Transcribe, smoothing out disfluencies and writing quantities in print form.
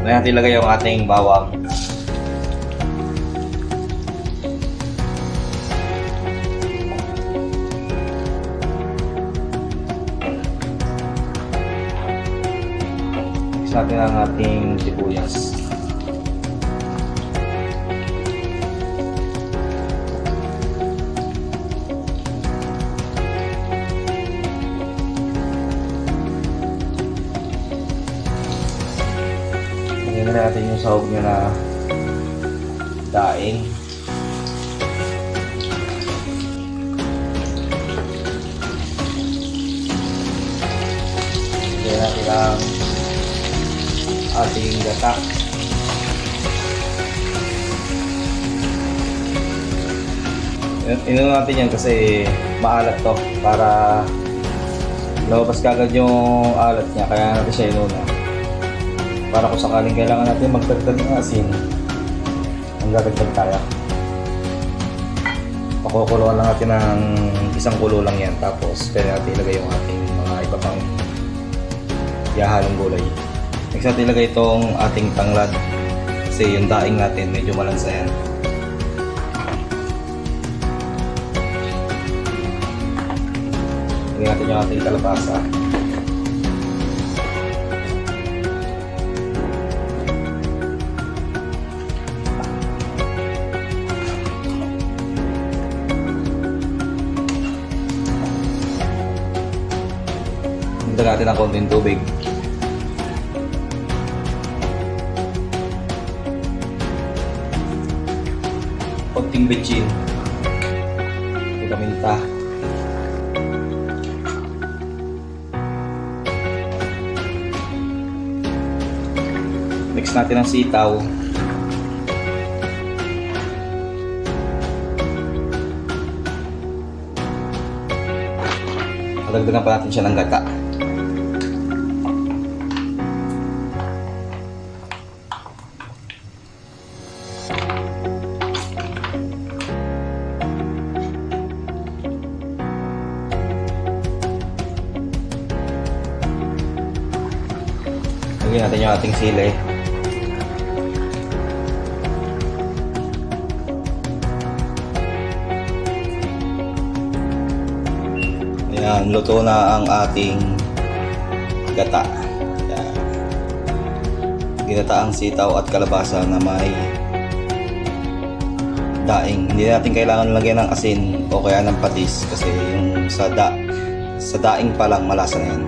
Ngayon natin ilagay yung ating bawang. Mix natin ang ating sibuyas. Lagyan na natin yung sahog nyo na daing. Lagyan natin ang ating gata. Inuno natin yan kasi maalat to, para lumabas kagad yung alat niya, kaya natin siya inuna. Para kung sakaling kailangan natin magdagdag ng asin, ang dadagdag tayo. Pakukuluan lang natin ng isang kulo lang yan, tapos pwede natin ilagay yung ating mga iba pang ihahalong gulay. Next natin ilagay itong ating tanglad, kasi yung daing natin medyo malansa yan. Ilagay natin yung ating kalabasa. Hintayin natin ng konting tubig. Konting betchin. Paminta. Mix natin ang sitaw. Dagdagan pa natin siya ng gata. Lagyan natin yung ating sili. Ayan, luto na ang ating gata. Ayan. Ginataang sitaw at kalabasa na may daing. Hindi natin kailangan lagyan ng asin o kaya ng patis, kasi yung sa daing pa lang malasa na yan.